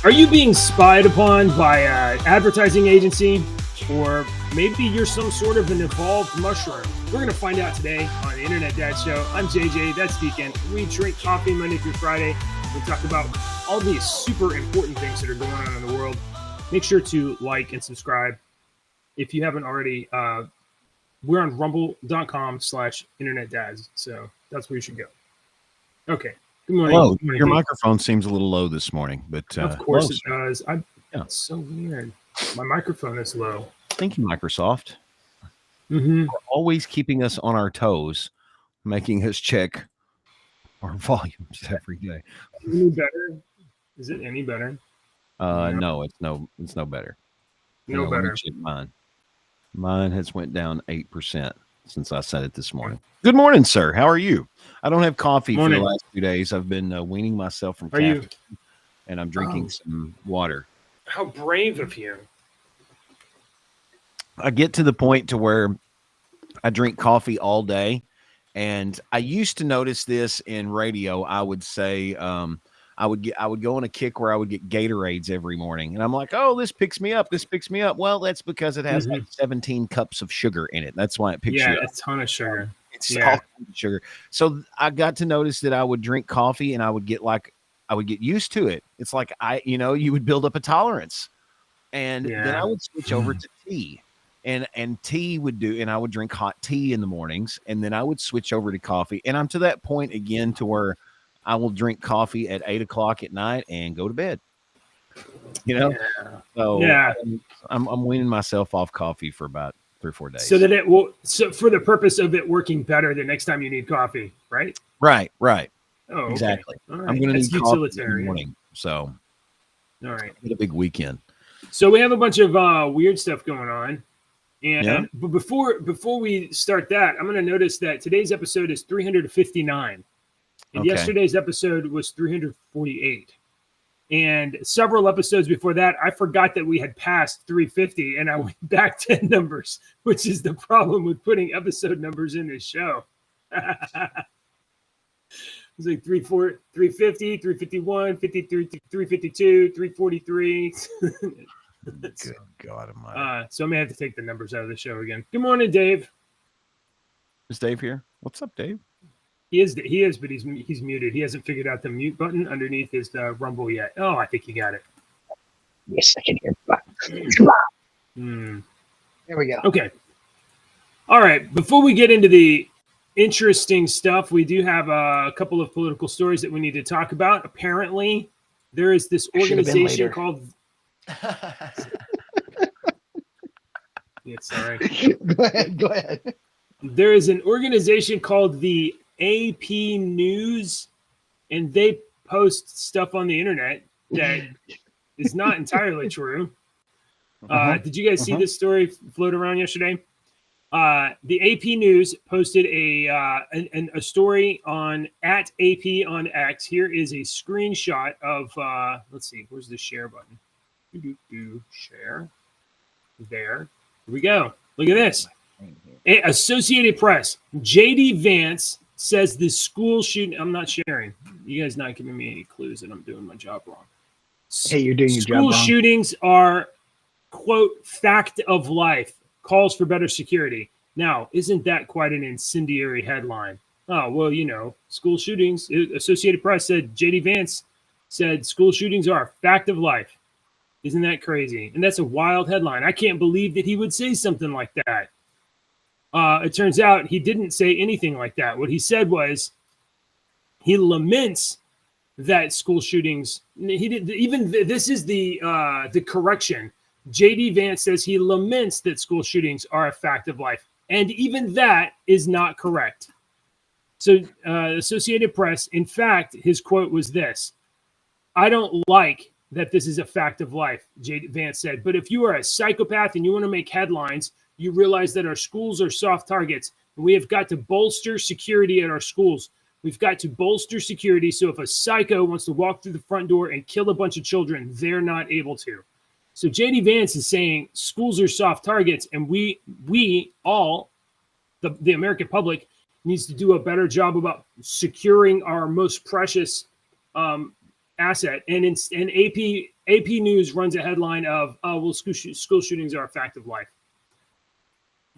Are you being spied upon by an advertising agency? Or maybe you're some sort of an evolved mushroom? We're going to find out today on the Internet Dad Show. I'm JJ, that's Deacon. We drink coffee Monday through Friday. We talk about all these super important things that are going on in the world. Make sure to like and subscribe. If you haven't already, we're on rumble.com/internetdads. So that's where you should go. Okay. Good morning. Hello. Good morning, Your Dave. microphone seems a little low this morning, but Of course it hello, does. It's so weird. My microphone is low. thank you, Microsoft. Mm-hmm. For always keeping us on our toes, making us check our volumes every day. Any better? Is it any better? No, it's no better. No Hang on, let me better. check mine. Mine has went down 8% since I said it this morning. Good morning, sir. How are you? I don't have coffee Morning. for the last 2 days. I've been weaning myself from Are you- caffeine, and I'm drinking some water. How brave of you. I get to the point to where I drink coffee all day, and I used to notice this in radio. I would say I would go on a kick where I would get Gatorades every morning, and I'm like, oh, this picks me up. This picks me up. Well, that's because it has like 17 cups of sugar in it. That's why it picks you Yeah, up. a ton of sugar. It's yeah. all sugar. So I got to notice that I would drink coffee, and I would get used to it. It's like you would build up a tolerance, and then Yeah. I would switch over to tea. And tea and I would drink hot tea in the mornings, and then I would switch over to coffee. And I'm to that point again to where I will drink coffee at 8 o'clock at night and go to bed. Yeah. So Yeah. I'm weaning myself off coffee for about 3 or 4 days. So that it will. So for the purpose of it working better the next time you need coffee, right? right. Oh, okay. Exactly. All right. I'm going to That's need coffee in the utilitarian. morning. So All right. it's a big weekend. So we have a bunch of weird stuff going on. And Yeah. but before we start that, I'm going to notice that today's episode is 359, and Okay. yesterday's episode was 348. And several episodes before that, I forgot that we had passed 350, and I went back 10 numbers, which is the problem with putting episode numbers in this show. It's like 350, 351, 53, 352, 343. Good God Almighty. So I may have to take the numbers out of the show again. Good morning, Dave. Is Dave here? What's up, Dave? He is, but he's muted. He hasn't figured out the mute button underneath his Rumble yet. Oh, I think you got it. Yes, I can hear. There we go. Okay. All right. Before we get into the interesting stuff, we do have a couple of political stories that we need to talk about. Apparently, there is this Should have been organization later. called. Yeah, sorry. Go ahead. There is an organization called the AP News, and they post stuff on the internet that is not entirely true. Did you guys see this story float around yesterday? The AP News posted a story on @AP on X. Here is a screenshot of let's see, where's the share button? Share. There. Here we go. Look at this. Associated Press. JD Vance says the school shooting. I'm not sharing. You guys not giving me any clues that I'm doing my job wrong. Hey, you're doing your job School wrong. shootings are, quote, fact of life. Calls for better security. Now, isn't that quite an incendiary headline? Oh, well, school shootings. Associated Press said JD Vance said school shootings are a fact of life. Isn't that crazy? And that's a wild headline. I can't believe that he would say something like that. It turns out he didn't say anything like that. What he said was he laments that school shootings. He did even. This is the correction. JD Vance says he laments that school shootings are a fact of life, and even that is not correct. So, Associated Press. In fact, his quote was this: "I don't like that this is a fact of life," JD Vance said. "But if you are a psychopath and you want to make headlines, you realize that our schools are soft targets, and we have got to bolster security at our schools. We've got to bolster security so if a psycho wants to walk through the front door and kill a bunch of children, they're not able to." So JD Vance is saying schools are soft targets, and we all, the American public, needs to do a better job about securing our most precious asset. And AP AP News runs a headline of, well, school shootings are a fact of life.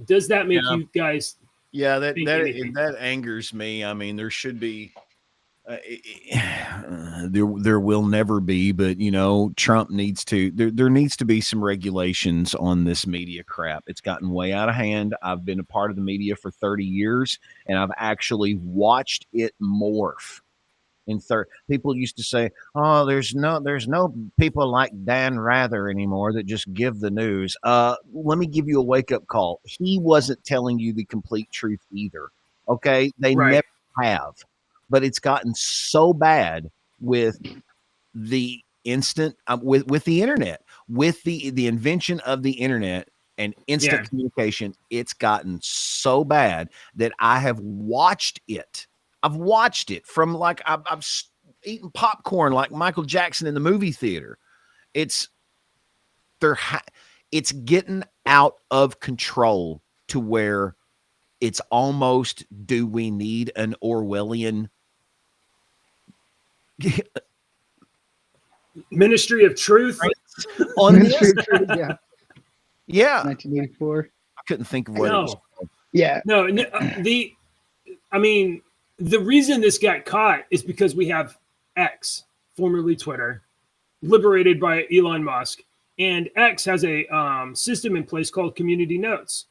Does that make you guys? Yeah, that think anything? that angers me. I mean, there should be, there will never be, but Trump needs to. There needs to be some regulations on this media crap. It's gotten way out of hand. I've been a part of the media for 30 years, and I've actually watched it morph. People used to say, "Oh, there's no people like Dan Rather anymore that just give the news." Let me give you a wake up call. He wasn't telling you the complete truth either. Okay, they Right. never have, but it's gotten so bad with the instant with the internet, with the invention of the internet and instant communication. It's gotten so bad that I have watched it. I've watched it from like I've eaten popcorn like Michael Jackson in the movie theater. It's getting out of control to where it's almost, do we need an Orwellian Ministry of Truth on this? Yeah. Yeah. 1984. I couldn't think of what it was. Yeah. No, the reason this got caught is because we have X, formerly Twitter, liberated by Elon Musk, and X has a system in place called Community Notes.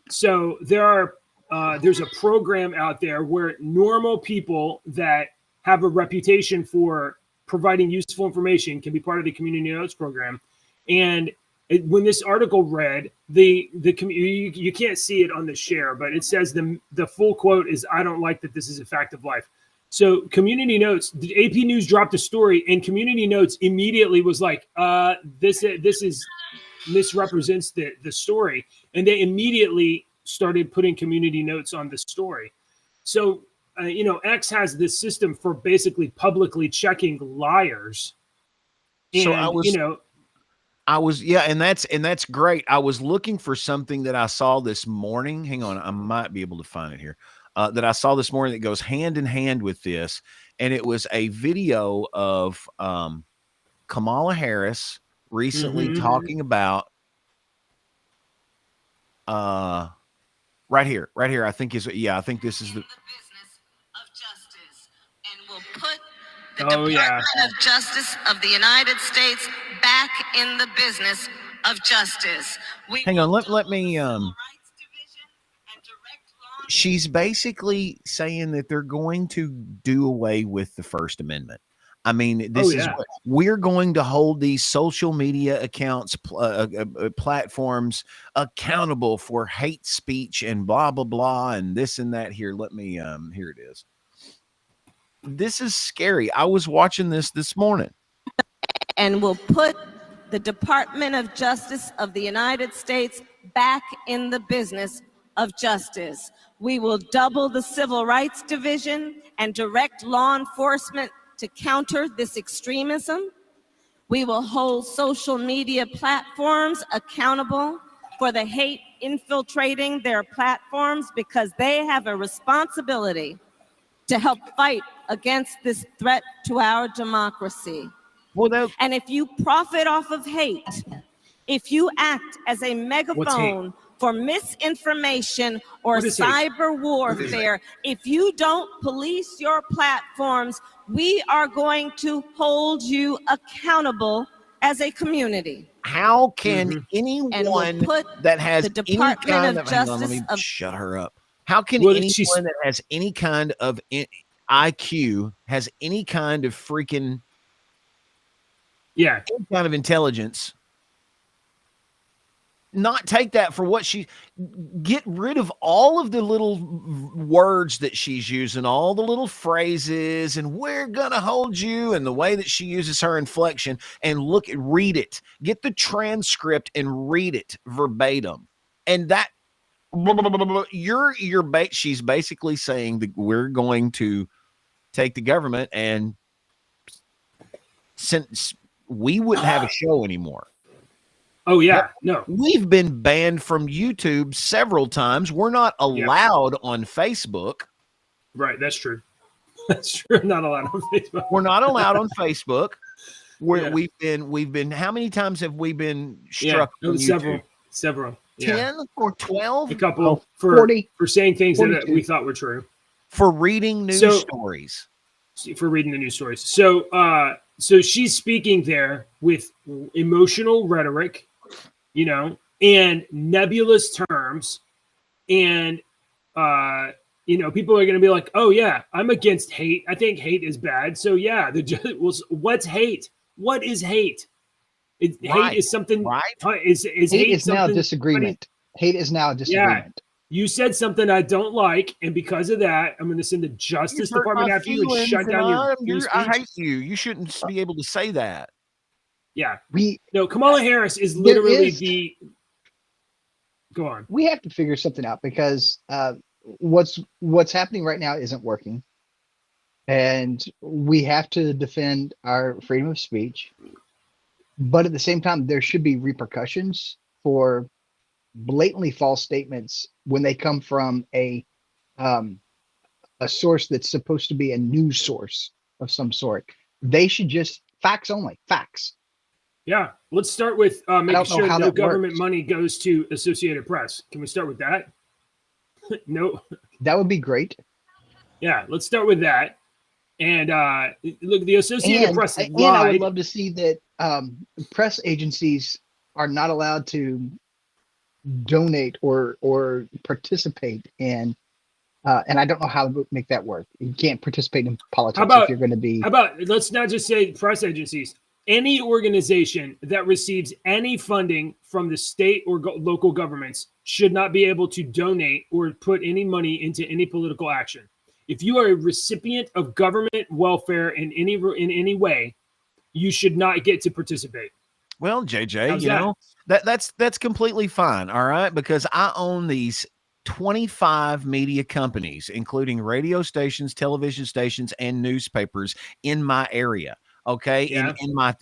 So there's a program out there where normal people that have a reputation for providing useful information can be part of the Community Notes program. And when this article read, you can't see it on the share, but it says the full quote is, "I don't like that this is a fact of life." So Community Notes, the AP News dropped a story, and Community Notes immediately was like, this misrepresents the story. And they immediately started putting Community Notes on the story. So, X has this system for basically publicly checking liars. And, So and that's great. I was looking for something that I saw this morning. Hang on, I might be able to find it here. That I saw this morning that goes hand in hand with this, and it was a video of Kamala Harris recently talking about right here. I think this is the business of justice, and will put the Department of Justice of the United States back in the business of justice. Hang on, let me she's basically saying that they're going to do away with the First Amendment. I mean, this is what we're going to hold these social media accounts, platforms accountable for hate speech and blah, blah, blah, and this and that. Here, let me, here it is. This is scary. I was watching this morning. And will put the Department of Justice of the United States back in the business of justice. We will double the Civil Rights Division and direct law enforcement to counter this extremism. We will hold social media platforms accountable for the hate infiltrating their platforms, because they have a responsibility to help fight against this threat to our democracy. And if you profit off of hate, if you act as a megaphone for misinformation or cyber warfare, if you don't police your platforms, we are going to hold you accountable as a community. How can anyone that has the Department of Justice let me shut her up. How can anyone that has any kind of IQ, has any kind of freaking any kind of intelligence, not take that for what get rid of all of the little words that she's using, all the little phrases, and we're gonna hold you, and the way that she uses her inflection, and read it, get the transcript and read it verbatim. And that she's basically saying that we're going to take the government, and since we wouldn't have a show anymore. Oh, yeah. No. We've been banned from YouTube several times. We're not allowed on Facebook. Right. That's true. That's true. Not allowed on Facebook. We're not allowed on Facebook. where we've been. How many times have we been struck? Yeah, on YouTube? several. Yeah. 10 or 12 A couple Oh, for 40. for saying things that 42. we thought were true. for reading news So- stories. For reading the news stories. So she's speaking there with emotional rhetoric, and nebulous terms, and people are going to be like, "Oh yeah, I'm against hate. I think hate is bad." So yeah, what's hate? What is hate? Right, Hate is something. right. Is Hate hate is now a something- disagreement. Hate is now a disagreement. You said something I don't like, and because of that, I'm going to send the Justice Department after you and shut down your free I speech. hate you. You shouldn't be able to say that. Yeah. We No, Kamala Harris is There literally is- the. Go on. we have to figure something out because what's happening right now isn't working, and we have to defend our freedom of speech. But at the same time, there should be repercussions for blatantly false statements when they come from a source that's supposed to be a news source of some sort. They should just facts only, facts. Yeah. Let's start with making don't know sure how no that government works. money goes to Associated Press. Can we start with that? No. That would be great. Yeah. Let's start with that. And look, the Associated Press And I lied. would love to see that press agencies are not allowed to donate or participate in. And I don't know how to make that work. You can't participate in politics about- if you're going to be. How about let's not just say press agencies. Any organization that receives any funding from the state or local governments should not be able to donate or put any money into any political action. If you are a recipient of government welfare in any way, you should not get to participate. Well, JJ, How's that's completely fine. All right. Because I own these 25 media companies, including radio stations, television stations, and newspapers in my area. Okay. Yeah.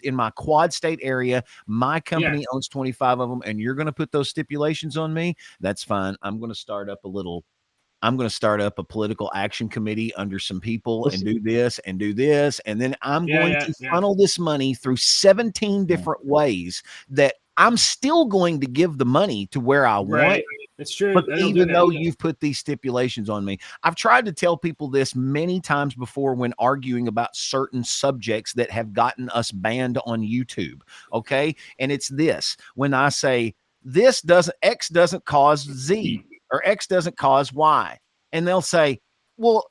In my quad state area, my company owns 25 of them, and you're going to put those stipulations on me. That's fine. I'm going to start up a political action committee under some people and do this and do this. And then I'm going to funnel this money through 17 different ways that I'm still going to give the money to where I want. Right. That's true. But I don't do even that though either. you've put these stipulations on me, I've tried to tell people this many times before when arguing about certain subjects that have gotten us banned on YouTube. Okay. And it's this: when I say X doesn't cause Z or X doesn't cause Y. And they'll say, well,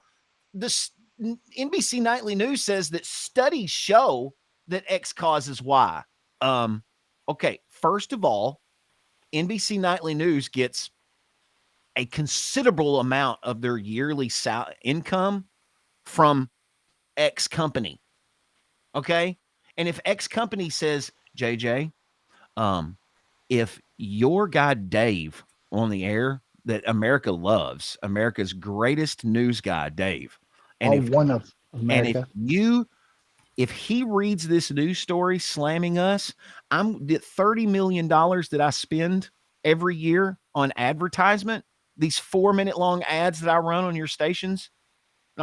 this NBC Nightly News says that studies show that X causes Y. Okay. First of all, NBC Nightly News gets a considerable amount of their yearly income from X company. Okay. And if X company says, JJ, if your guy Dave on the air that America loves, America's greatest news guy, Dave, and one of America. And if he reads this news story slamming us, I'm the $30 million that I spend every year on advertisement, these 4-minute long ads that I run on your stations,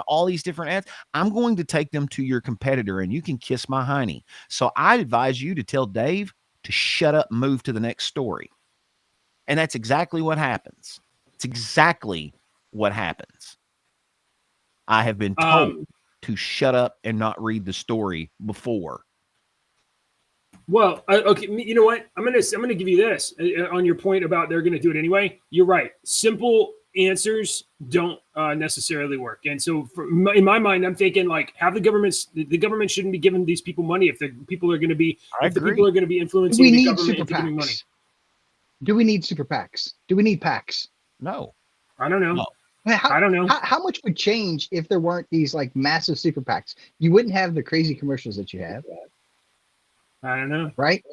all these different ads, I'm going to take them to your competitor and you can kiss my hiney. So I advise you to tell Dave to shut up and move to the next story. And that's exactly what happens. It's exactly what happens. I have been told to shut up and not read the story before. Well, okay. You know what? I'm gonna give you this on your point about they're gonna do it anyway. You're right. Simple answers don't necessarily work, and so in my mind, I'm thinking like have the government shouldn't be giving these people money if the people are going to be influencing Do we the need government super into giving money. PACs? Do we need super PACs? Do we need PACs? No. I don't know. No. I don't know. How much would change if there weren't these like massive super PACs? You wouldn't have the crazy commercials that you have, I don't know. right?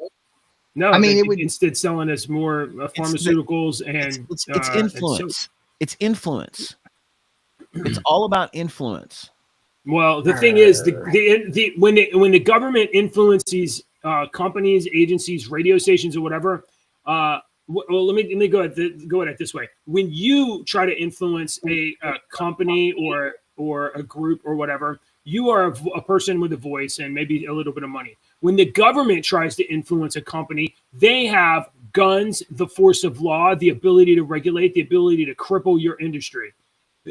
No, I mean, they it would- instead selling us more pharmaceuticals and It's influence. It's influence. It's all about influence. Well, the thing is, when the government influences companies, agencies, radio stations, or whatever, well, let me go at it this way. When you try to influence a company or a group or whatever, you are a person with a voice and maybe a little bit of money. When the government tries to influence a company, they have guns, the force of law, the ability to regulate, the ability to cripple your industry.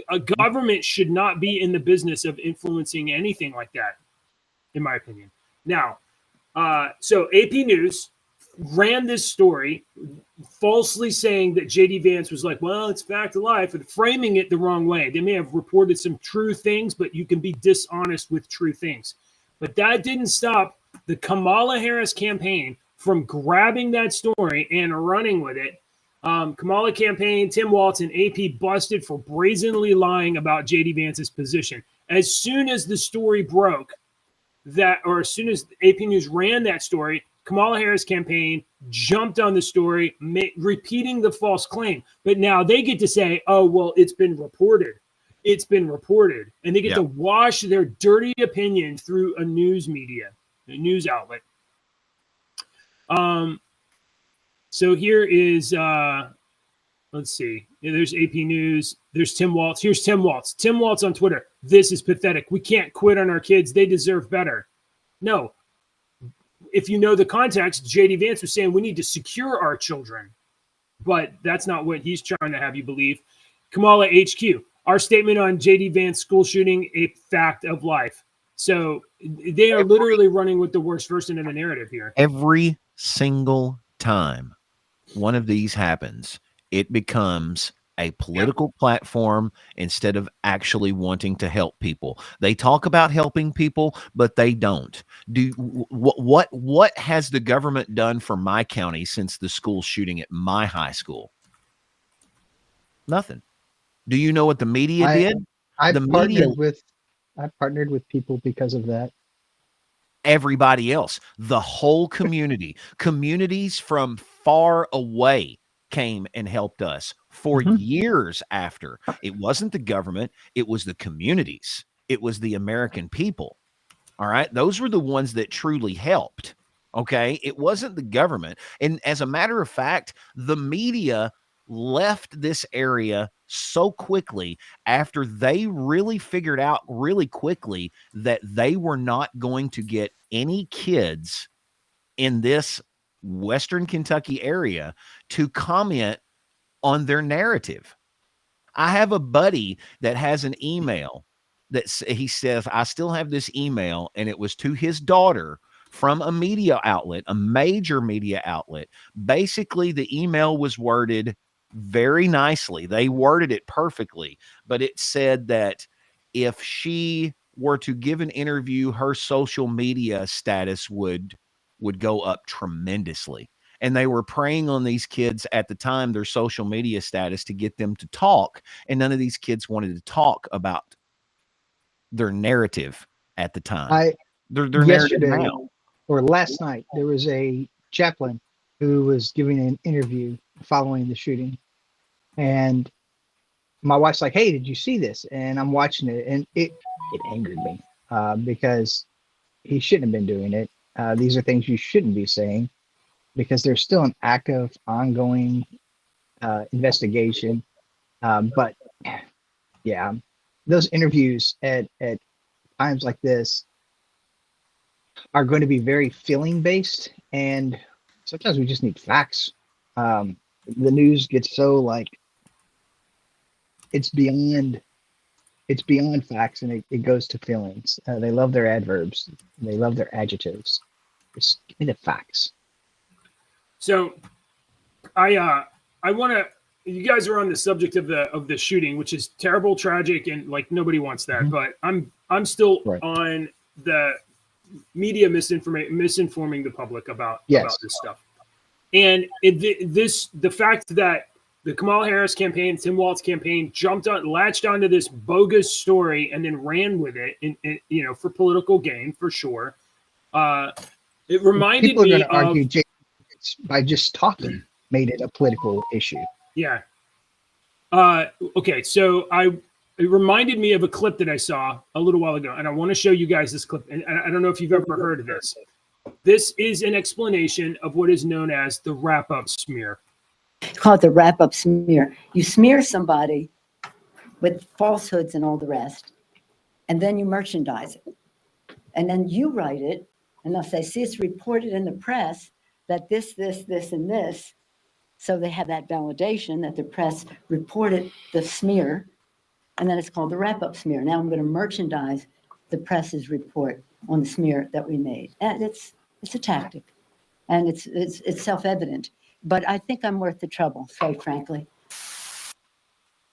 A government should not be in the business of influencing anything like that, in my opinion. Now, so AP News ran this story falsely saying that JD Vance was like, well, it's fact of life, and framing it the wrong way. They may have reported some true things, but you can be dishonest with true things. But that didn't stop the Kamala Harris campaign from grabbing that story and running with it. Kamala campaign, Tim Walz, and AP busted for brazenly lying about JD Vance's position. As soon as the story broke, as soon as AP News ran that story, Kamala Harris campaign jumped on the story, repeating the false claim. But now they get to say, oh, well, it's been reported. It's been reported. And they get to wash their dirty opinion through a news media, a news outlet. So here is, let's see. Yeah, there's AP News. There's Tim Walz. Here's Tim Walz. Tim Walz on Twitter. This is pathetic. We can't quit on our kids. They deserve better. No. If you know the context, JD Vance was saying we need to secure our children. But that's not what he's trying to have you believe. Kamala HQ. Our statement on JD Vance school shooting, a fact of life. So they are literally running with the worst version of the narrative here. Every single time one of these happens, it becomes a political platform instead of actually wanting to help people. They talk about helping people, but they don't. What has the government done for my county since the school shooting at my high school? Nothing. Do you know what the media did? I partnered with people because of that. Everybody else, the whole community, communities from far away came and helped us for years after. It wasn't the government. It was the communities. It was the American people. All right. Those were the ones that truly helped. Okay. It wasn't the government. And as a matter of fact, the media left this area so quickly after they really figured out really quickly that they were not going to get any kids in this Western Kentucky area to comment on their narrative. I have a buddy that has an email that he says, I still have this email, and it was to his daughter from a media outlet, a major media outlet. Basically, the email was worded very nicely. They worded it perfectly, but it said that if she were to give an interview, her social media status would go up tremendously. And they were preying on these kids at the time, their social media status, to get them to talk. And none of these kids wanted to talk about their narrative at the time. Their narrative now. Or last night, there was a chaplain who was giving an interview following the shooting. And my wife's like, hey, did you see this? And I'm watching it, and it angered me because he shouldn't have been doing it. These are things you shouldn't be saying because there's still an active, ongoing investigation. But yeah, those interviews at times like this are going to be very feeling based, and sometimes we just need facts. The news gets so like it's beyond facts, and it goes to feelings. They love their adverbs, they love their adjectives. Just give me the facts. So I want to, you guys are on the subject of the shooting, which is terrible, tragic, and like nobody wants that. But I'm still on the media misinforming the public about this stuff. And the fact that the Kamala Harris campaign, Tim Walz campaign latched onto this bogus story and then ran with it, in for political gain, for sure. It reminded People are me going to of argue by just talking made it a political issue. Yeah. Okay, so it reminded me of a clip that I saw a little while ago, and I want to show you guys this clip. And I don't know if you've ever heard of this. This is an explanation of what is known as the wrap-up smear. It's called the wrap-up smear. You smear somebody with falsehoods and all the rest, and then you merchandise it. And then you write it And they'll say, see, it's reported in the press that this, and this. So they have that validation that the press reported the smear, and then it's called the wrap-up smear. Now I'm going to merchandise the press's report on the smear that we made. And it's a tactic, and it's self-evident. But I think I'm worth the trouble, quite frankly.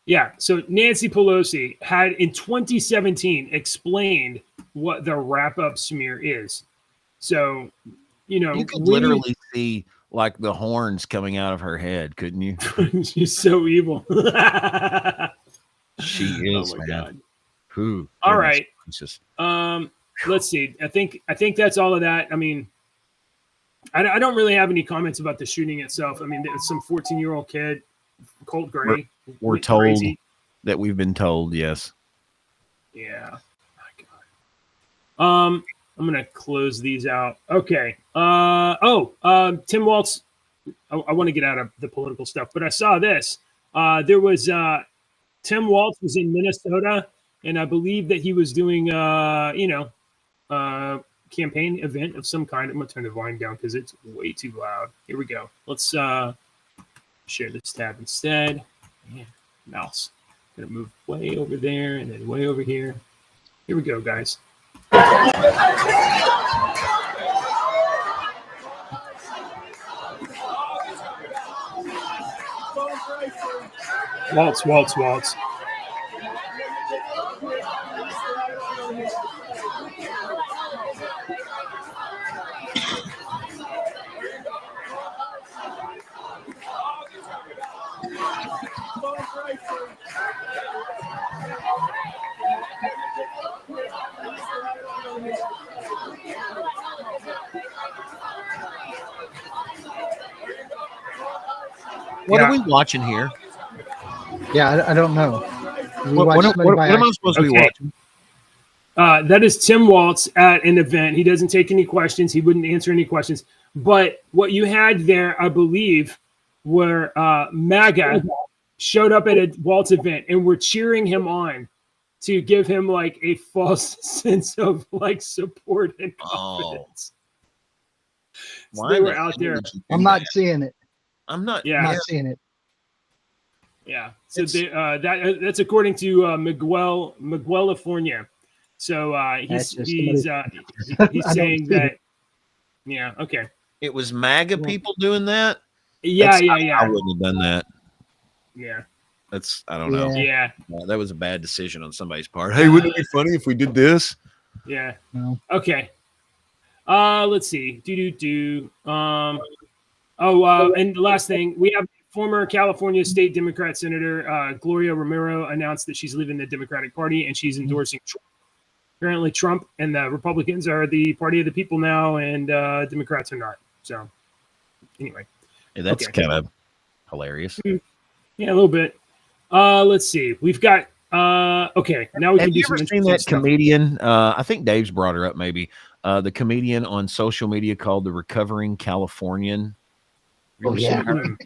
Yeah. So Nancy Pelosi had in 2017 explained what the wrap-up smear is. So, you know, You could literally see like the horns coming out of her head, couldn't you? she's so evil. She is, oh my man. God. Who? All right. Jesus. Let's see. I think that's all of that. I mean, I don't really have any comments about the shooting itself. I mean, it's some 14-year-old kid, Colt Gray. We're told crazy. that we've been told, yes. Yeah. My God. I'm gonna close these out. Okay. Tim Walz. I want to get out of the political stuff, but I saw this. There was Tim Walz was in Minnesota, and I believe that he was doing campaign event of some kind. I'm gonna turn the volume down because it's way too loud. Here we go. Let's share this tab instead. Man, mouse. Gonna move way over there and then way over here. Here we go, guys. Waltz. What are we watching here? Yeah, I don't know. What am I supposed to be Okay. watching? That is Tim Walz at an event. He doesn't take any questions. He wouldn't answer any questions. But what you had there, I believe, were MAGA showed up at a Walz event and were cheering him on to give him like a false sense of like support and confidence. So Why they the were out hell there. would you do I'm not that? seeing it. I'm not. Yeah. I'm not seeing it. Yeah. So they, that's according to Miguel Lafornia. So That's he's just I saying don't see that. it. Yeah. Okay. It was MAGA people doing that. Yeah. I wouldn't have done that. Yeah. That's I don't know. Yeah. That was a bad decision on somebody's part. Hey, wouldn't it be funny if we did this? Yeah. No. Okay. Let's see. And the last thing, we have former California State Democrat Senator Gloria Romero announced that she's leaving the Democratic Party and she's endorsing Trump. Apparently, Trump and the Republicans are the party of the people now, and Democrats are not. So, anyway. Yeah, that's Okay. kind of hilarious. Yeah, a little bit. Let's see. We've got. Okay, now we Have can do you some ever seen interesting that stuff. comedian? I think Dave's brought her up. Maybe the comedian on social media called the Recovering Californian. You Oh, ever yeah. seen her?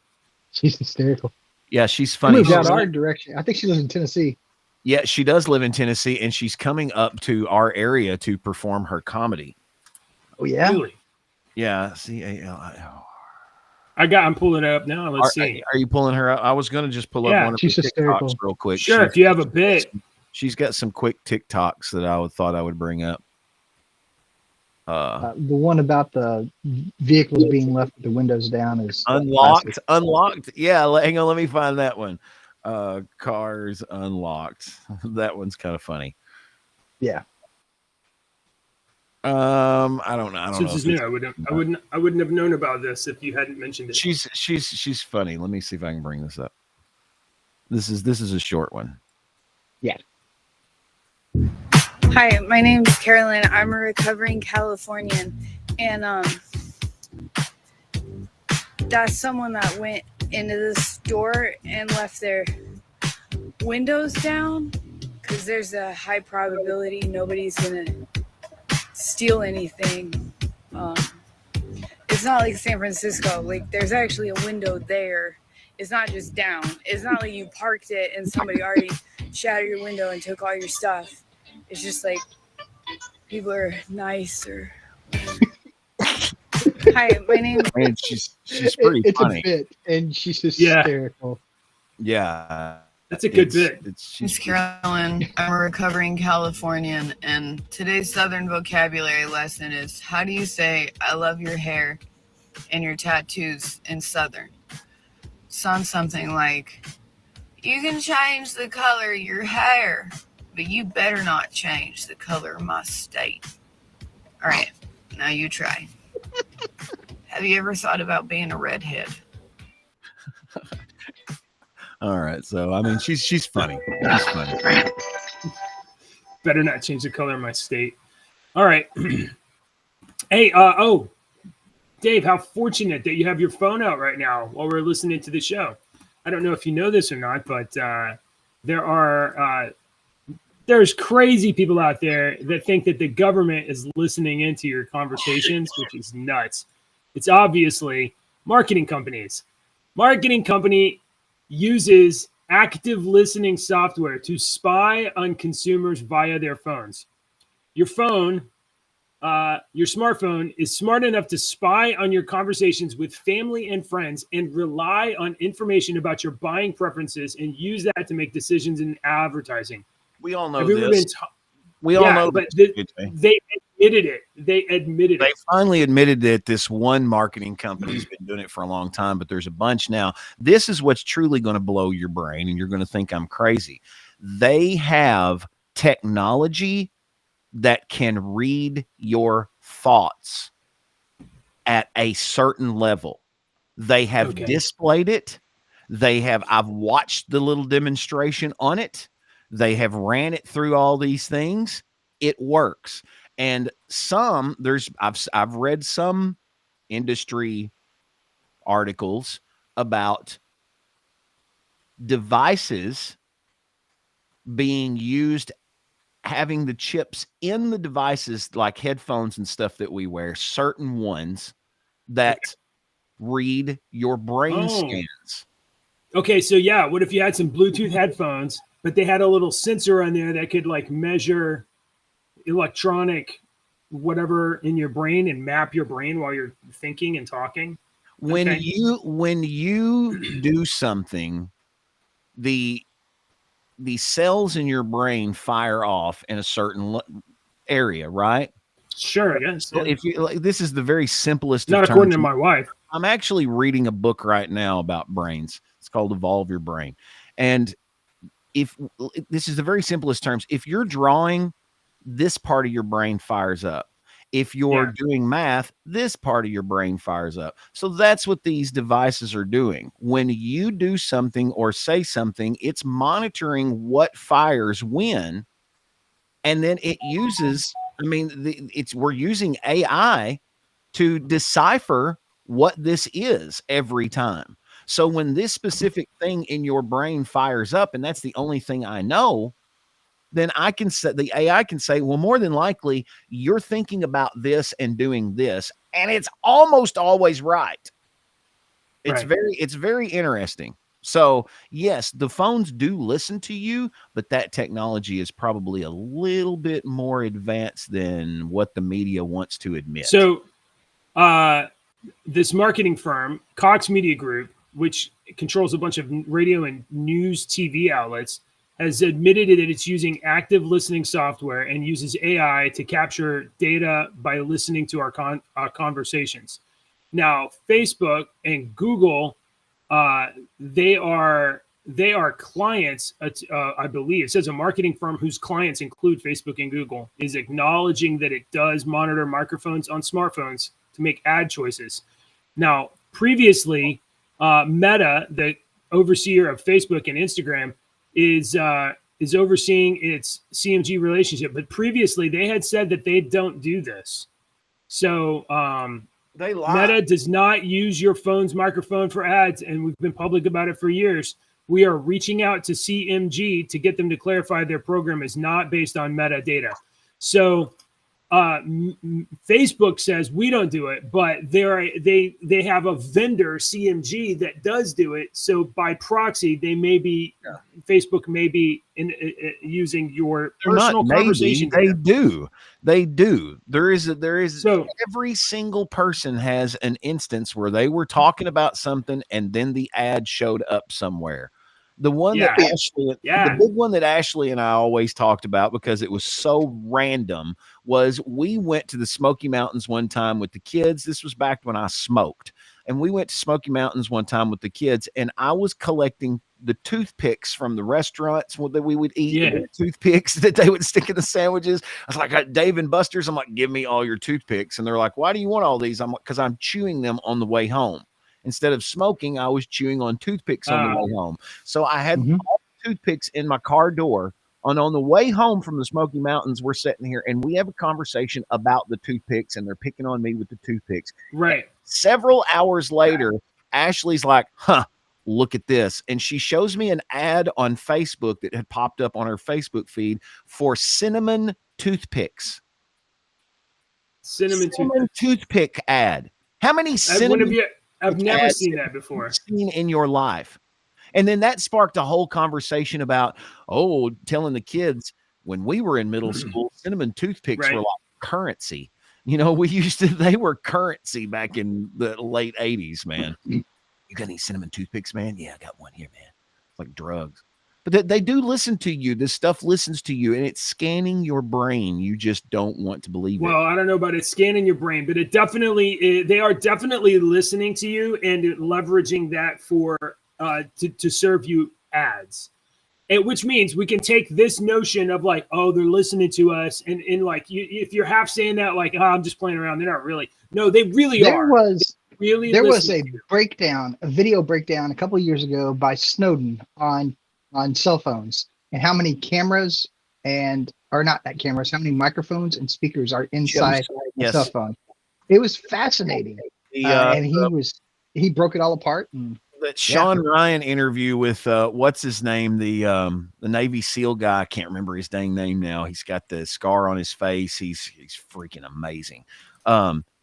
She's hysterical. Yeah, she's She funny. moved out She's- our direction. I think she lives in Tennessee. Yeah, she does live in Tennessee, and she's coming up to our area to perform her comedy. Oh yeah. Really? Yeah, CALI. I'm pulling it up now. Let's see. Are you pulling her up? I was going to just pull up Yeah, one of she's her TikToks hysterical. real quick. Sure, if you have a bit. She's got some quick TikToks that thought I would bring up. The one about the vehicles being left with the windows down is classic. Unlocked. Yeah, hang on, let me find that one. Cars unlocked. That one's kind of funny. Yeah. I don't know. Since it's new, I wouldn't have known about this if you hadn't mentioned it. She's funny. Let me see if I can bring this up. This is a short one. Yeah. Hi, my name's Carolyn. I'm a recovering Californian, and that's someone that went into the store and left their windows down because there's a high probability nobody's gonna steal anything. It's not like San Francisco. Like, there's actually a window there. It's not just down. It's not like you parked it and somebody already shattered your window and took all your stuff. It's just like people are nice or whatever. Hi, my name. And she's pretty It's funny. a bit, and she's Yeah. hysterical. Yeah, That's a good bit. Miss Carolyn, I'm a recovering Californian, and today's Southern vocabulary lesson is how do you say I love your hair and your tattoos in Southern? Sounds something like, you can change the color of your hair, but you better not change the color of my state. All right, now you try. Have you ever thought about being a redhead? All right, so I mean, she's funny. She's funny. Better not change the color of my state. All right. Hey, Dave, how fortunate that you have your phone out right now while we're listening to the show. I don't know if you know this or not, but there's crazy people out there that think that the government is listening into your conversations, which is nuts. It's obviously marketing companies. Marketing company uses active listening software to spy on consumers via their phones. Your phone, your smartphone is smart enough to spy on your conversations with family and friends and rely on information about your buying preferences and use that to make decisions in advertising. We all know Have you ever this. been We all know but this. they admitted it. They admitted They it. finally admitted that this one marketing company's been doing it for a long time, but there's a bunch now. This is what's truly going to blow your brain, and you're going to think I'm crazy. They have technology that can read your thoughts at a certain level. They have Okay. displayed it. I've watched the little demonstration on it. They have ran it through all these things. It works. And I've read some industry articles about devices being used, having the chips in the devices like headphones and stuff that we wear, certain ones that read your brain scans. Okay, so yeah, what if you had some Bluetooth headphones, but they had a little sensor on there that could like measure electronic whatever in your brain and map your brain while you're thinking and talking? When Okay. you do something, the cells in your brain fire off in a certain area, right? Sure, yes. So if you this is the very simplest of Not according to terms. my wife. I'm actually reading a book right now about brains. It's called Evolve Your Brain. And if this is the very simplest terms, if you're drawing, this part of your brain fires up. If you're doing math, this part of your brain fires up. So that's what these devices are doing. When you do something or say something, it's monitoring what fires when, and then it uses, we're using AI to decipher what this is every time. So when this specific thing in your brain fires up, and that's the only thing I know, then I can say, the AI can say, well, more than likely you're thinking about this and doing this, and it's almost always right. It's very interesting. So yes, the phones do listen to you, but that technology is probably a little bit more advanced than what the media wants to admit. So this marketing firm, Cox Media Group, which controls a bunch of radio and news TV outlets, has admitted that it's using active listening software and uses AI to capture data by listening to our conversations. Now, Facebook and Google, they are clients. I believe it says a marketing firm whose clients include Facebook and Google is acknowledging that it does monitor microphones on smartphones to make ad choices. Now, previously, Meta, the overseer of Facebook and Instagram, is overseeing its CMG relationship. But previously, they had said that they don't do this. So they lie. Meta does not use your phone's microphone for ads, and we've been public about it for years. We are reaching out to CMG to get them to clarify their program is not based on metadata. So Facebook says we don't do it, but they have a vendor, CMG, that does do it. So by proxy, they may be Facebook may be using your personal conversation. They do. There is. So every single person has an instance where they were talking about something and then the ad showed up somewhere. The one that Ashley, the big one that Ashley and I always talked about because it was so random was we went to the Smoky Mountains one time with the kids. This was back when I smoked. And we went to Smoky Mountains one time with the kids, and I was collecting the toothpicks from the restaurants that we would eat, the toothpicks that they would stick in the sandwiches. I was like, at Dave and Buster's, I'm like, give me all your toothpicks. And they're like, why do you want all these? I'm like, because I'm chewing them on the way home. Instead of smoking, I was chewing on toothpicks on the way home. So I had all the toothpicks in my car door. And on the way home from the Smoky Mountains, we're sitting here and we have a conversation about the toothpicks, and they're picking on me with the toothpicks. Right. Several hours later, Ashley's like, look at this. And she shows me an ad on Facebook that had popped up on her Facebook feed for cinnamon toothpicks. Cinnamon toothpick ad. How many cinnamon I've never seen that before. Seen in your life. And then that sparked a whole conversation about, telling the kids when we were in middle school, cinnamon toothpicks were like currency. You know, they were currency back in the late 80s, man. You got any cinnamon toothpicks, man? Yeah, I got one here, man. It's like drugs. But they do listen to you. This stuff listens to you, and it's scanning your brain. You just don't want to believe it. Well, I don't know about it scanning your brain, but they are definitely listening to you and leveraging that for to serve you ads. And which means we can take this notion of like, they're listening to us, and like if you're half saying that, like, I'm just playing around. They're not really. No, they really are. There was a video breakdown a couple of years ago by Snowden on cell phones and how many cameras how many microphones and speakers are inside a cell phone. It was fascinating. And he broke it all apart. And that Sean Ryan interview with what's his name, the Navy SEAL guy. I can't remember his dang name now. He's got the scar on his face. He's freaking amazing.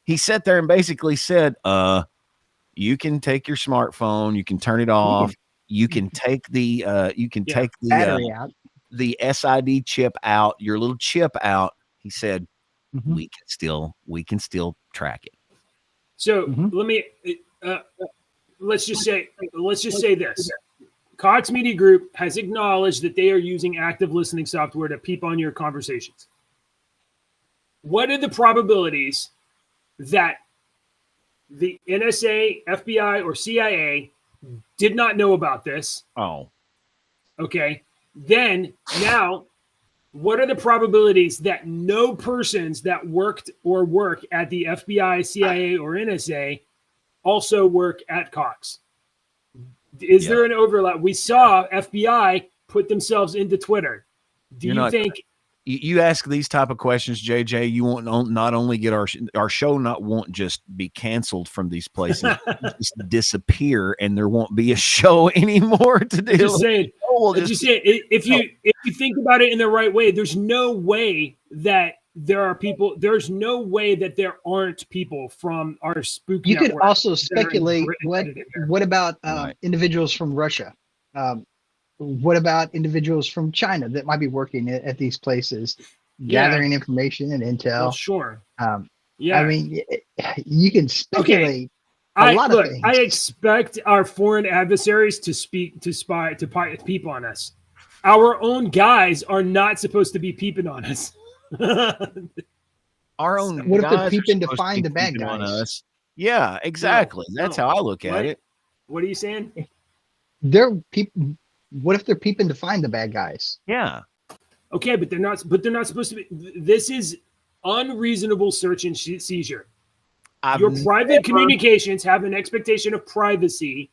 He sat there and basically said, you can take your smartphone, you can turn it off, you can take the battery out, the SID chip out, your little chip out. He said, we can still track it. So let me let's just say this. Cox Media Group has acknowledged that they are using active listening software to peep on your conversations. What are the probabilities that the NSA, FBI, or CIA did not know about this? Okay. Then now, what are the probabilities that no persons that worked or work at the FBI, CIA, or NSA also work at Cox? Is there an overlap? We saw FBI put themselves into Twitter. Do you think? You ask these type of questions, JJ, you won't not only get our show won't just be canceled from these places, just disappear, and there won't be a show anymore to do. Just saying, if you think about it in the right way, there's no way that there are people. There's no way that there aren't people from our spooky. You could also speculate what about individuals from Russia? What about individuals from China that might be working at these places, gathering information and intel? Well, sure. I mean, you can speculate a lot of things. I expect our foreign adversaries to peep on us. Our own guys are not supposed to be peeping on us. Our own. What if they're peeping to find the bad guys? On us? Yeah, exactly. That's how I look at it. What are you saying? They're people. What if they're peeping to find the bad guys? Yeah. Okay, but they're not supposed to be. This is unreasonable search and seizure. Your private communications have an expectation of privacy.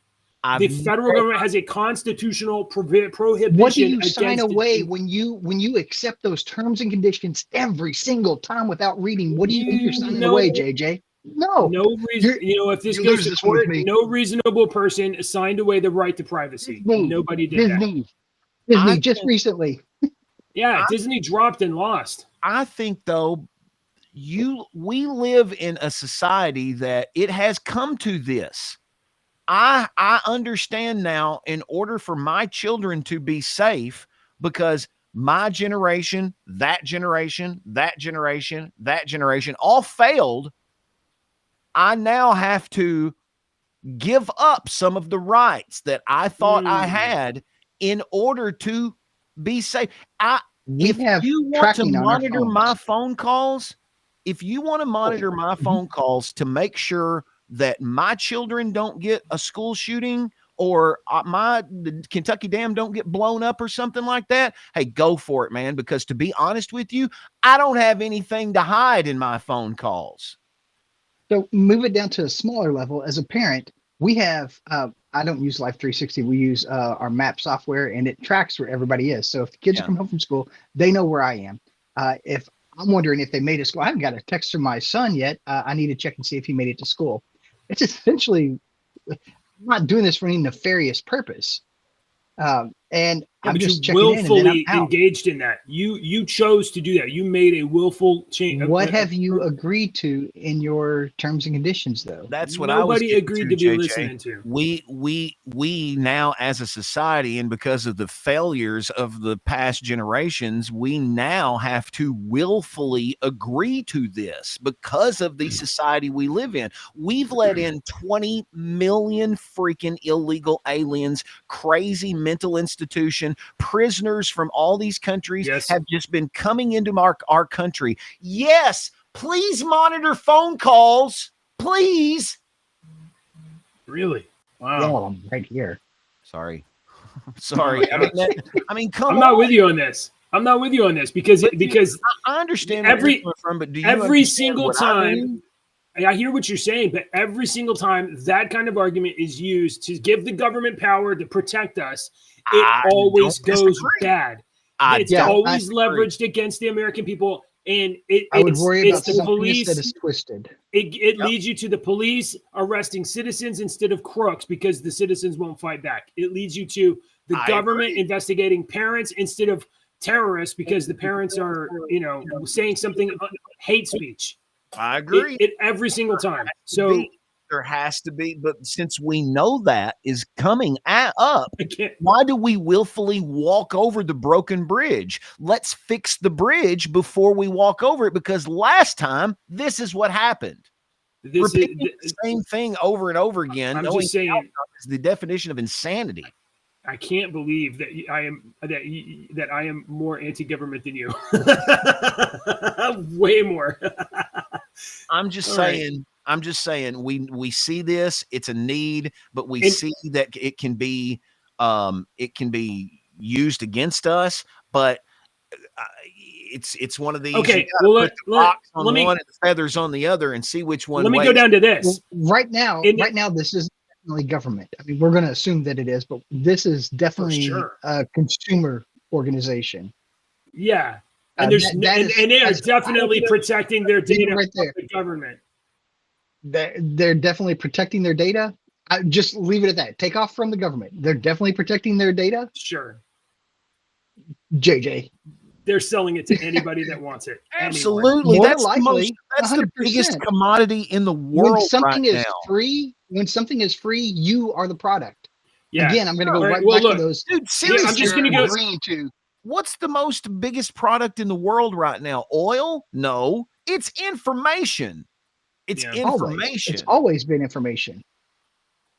The federal government has a constitutional prohibition. What do you sign away when you accept those terms and conditions every single time without reading? What do you think you're signing away, JJ? No reason. If this goes to court, no reasonable person signed away the right to privacy. Nobody did that. Disney just recently. Yeah, Disney dropped and lost. I think though, we live in a society that it has come to this. I understand now, in order for my children to be safe, because my generation, that generation, that generation, that generation all failed, I now have to give up some of the rights that I thought I had in order to be safe. We If have you want to tracking on our monitor my phones. phone calls, if you want to monitor my phone calls to make sure that my children don't get a school shooting, or the Kentucky Dam don't get blown up or something like that, hey, go for it, man. Because to be honest with you, I don't have anything to hide in my phone calls. So move it down to a smaller level. As a parent, we have, I don't use Life 360. We use our map software, and it tracks where everybody is. So if the kids come home from school, they know where I am. If I'm wondering if they made it to school, I haven't got a text from my son yet. I need to check and see if he made it to school. It's essentially, I'm not doing this for any nefarious purpose. And Yeah, I'm but just you checking in, and then I'm willfully out. engaged in that. You chose to do that. You made a willful change. What have you agreed to in your terms and conditions, though? That's what I was Nobody getting agreed to be JJ. listening to. We now, as a society, and because of the failures of the past generations, we now have to willfully agree to this because of the society we live in. We've let in 20 million freaking illegal aliens, crazy mental institution, prisoners from all these countries have just been coming into our country. Yes, please monitor phone calls, please. Really? Wow. Yeah, I'm right here. Sorry. Sorry. Oh, I mean, come on. I'm not with you on this. I'm not with you on this because I understand every where you're coming from, but do you every understand single what I time mean? I hear what you're saying, but every single time that kind of argument is used to give the government power to protect us, it always goes bad. It's always leveraged against the American people, and I would worry about the something police that is twisted. It leads you to the police arresting citizens instead of crooks because the citizens won't fight back. It leads you to the government investigating parents instead of terrorists because the parents are, saying something hate speech. I agree. It every single time. So there has to be, but since we know that is coming up, why do we willfully walk over the broken bridge? Let's fix the bridge before we walk over it, because last time this is what happened. Repeating the same thing over and over again. I'm just saying, is the definition of insanity. I can't believe that I am more anti-government than you. Way more. I'm just saying we see this, it's a need, but we see that it can be used against us, but it's one of these. Okay, well, let me one and the feathers on the other and see which one. Let me go down to this. Well, right now, this is definitely government. I mean, we're going to assume that it is, but this is definitely a consumer organization. Yeah. And they are definitely protecting their data right there. from the government. They're definitely protecting their data. Just leave it at that. Take off from the government. They're definitely protecting their data. Sure. JJ. They're selling it to anybody that wants it. Absolutely. More That's likely, that's the biggest commodity in the world. When something is now. free, you are the product. Yeah. Again, I'm going to go back to those. Dude, seriously, I'm just going to go. What's the biggest product in the world right now? Oil? No, it's information. It's information. It's always been information.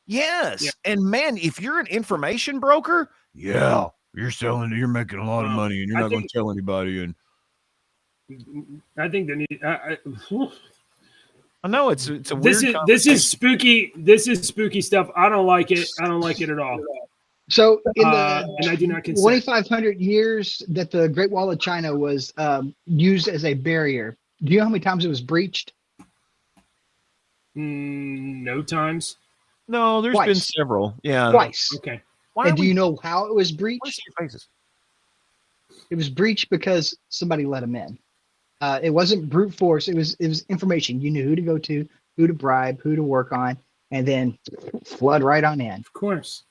Yes. Yeah. And man, if you're an information broker, you're making a lot of money and you're not going to tell anybody. And I think they need, I know it's a weird. This is spooky. This is spooky stuff. I don't like it. I don't like it at all. So in the and I do not 2,500 years that the Great Wall of China was used as a barrier, do you know how many times it was breached? No times. No, there's been several. Yeah. Twice. Okay. And do you know how it was breached? Your faces? It was breached because somebody let them in. It wasn't brute force. It was information. You knew who to go to, who to bribe, who to work on, and then flood right on in. Of course.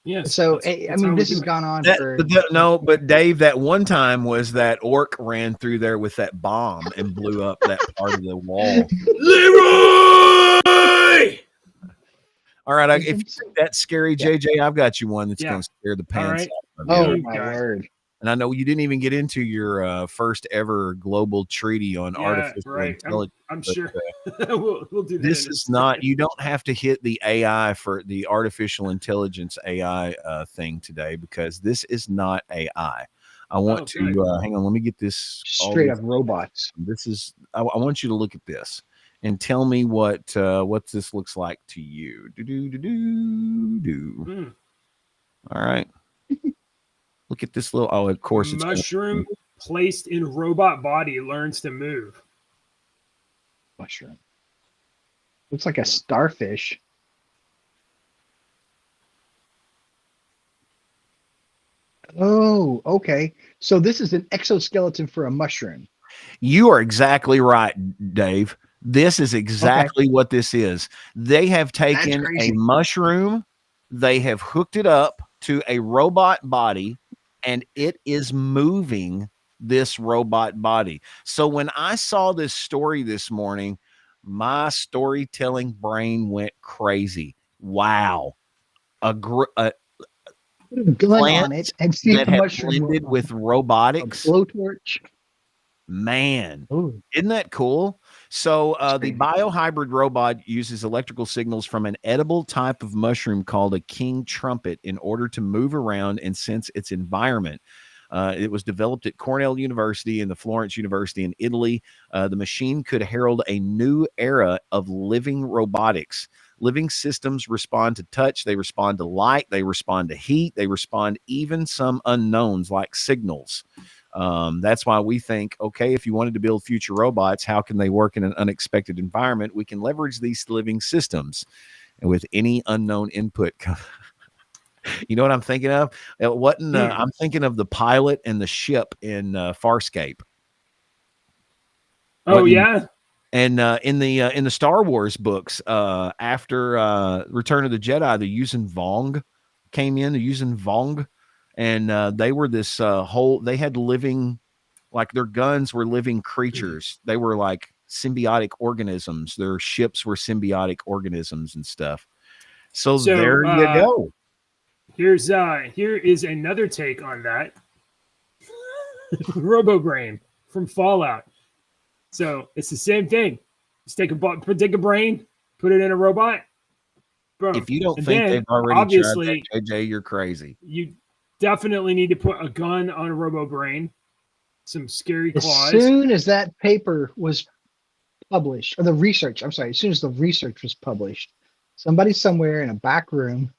Yes. So that's I how mean, we this do has it. gone on That, for. but Dave, that one time was that orc ran through there with that bomb and blew up that part of the wall. Leroy! All right, if you think that's scary, JJ, I've got you one that's Yeah. going to scare the All pants right. off of you. Oh You my guys. word! And I know you didn't even get into your first ever global treaty on Yeah, artificial right. intelligence. I'm but, sure we'll do that. This in a is second. not, you don't have to hit the AI for the artificial intelligence AI thing today, because this is not AI. I want Okay. to hang on, let me get this all Straight this- up robots. This is I want you to look at this and tell me what this looks like to you. Do. Hmm. All right. Look at this little, oh, of course it's Mushroom placed in robot body learns to move. Mushroom. Looks like a starfish. Oh, okay. So this is an exoskeleton for a mushroom. You are exactly right, Dave. This is exactly what this is. They have taken a crazy. mushroom, they have hooked it up to a robot body, and it is moving this robot body. So when I saw this story this morning, my storytelling brain went crazy. Wow. Put a gun on it and see That the have mushroom blended roll. with A robotics. blowtorch. Man. Oh, Isn't that cool? So the biohybrid robot uses electrical signals from an edible type of mushroom called a king trumpet in order to move around and sense its environment. It was developed at Cornell University and the Florence University in Italy. The machine could herald a new era of living robotics. Living systems respond to touch, they respond to light, they respond to heat, they respond even some unknowns like signals. That's why we think, okay, if you wanted to build future robots, how can they work in an unexpected environment? We can leverage these living systems and with any unknown input. You know what I'm thinking of? I'm thinking of the pilot and the ship in Farscape. Oh yeah. And in the Star Wars books, after Return of the Jedi, the Yuuzhan Vong came in, the Yuuzhan Vong, and they were this they had living, like their guns were living creatures. They were like symbiotic organisms. Their ships were symbiotic organisms and stuff. So there you go. Here is another take on that. RoboBrain from Fallout. So it's the same thing. Just take a brain, put it in a robot. Boom. If you don't And think then, they've already obviously, tried that, JJ, you're crazy. You definitely need to put a gun on a RoboBrain. Some scary as claws. soon as that paper was published, or the research, I'm sorry, as soon as the research was published, somebody somewhere in a back room.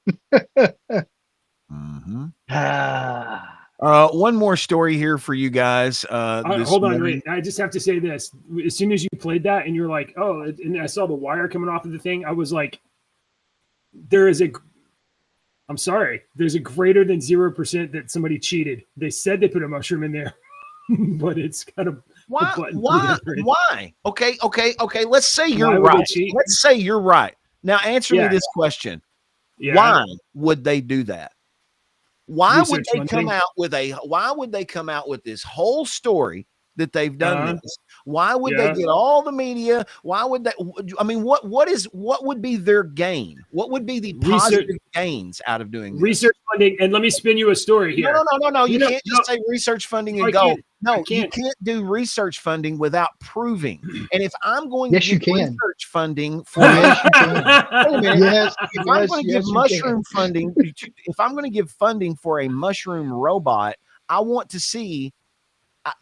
Mm-hmm. Ah, One more story here for you guys. Hold on, wait. I just have to say this. As soon as you played that and you're like, oh, and I saw the wire coming off of the thing, I was like, there's a greater than 0% that somebody cheated. They said they put a mushroom in there, but it's got a button. Why? Okay. Let's say Why you're would they right. cheat? Let's say you're right. Now answer me Yeah. this question. Yeah. Why would they do that? Why would Research they come funding. out with this whole story that they've done this? Why would Yeah. they get all the media? Why would they? I mean, what would be their gain? What would be the positive gains out of doing this? Research funding, and let me spin you a story here. No. You No, can't just say research funding No, and I go. can't. No, I you can't. can't do research funding without proving. And if I'm going Yes, to you give can. research funding for yes, you can. wait a minute. Yes, If I'm yes, going to yes, give you mushroom funding, if I'm going to give funding for a mushroom robot, I want to see.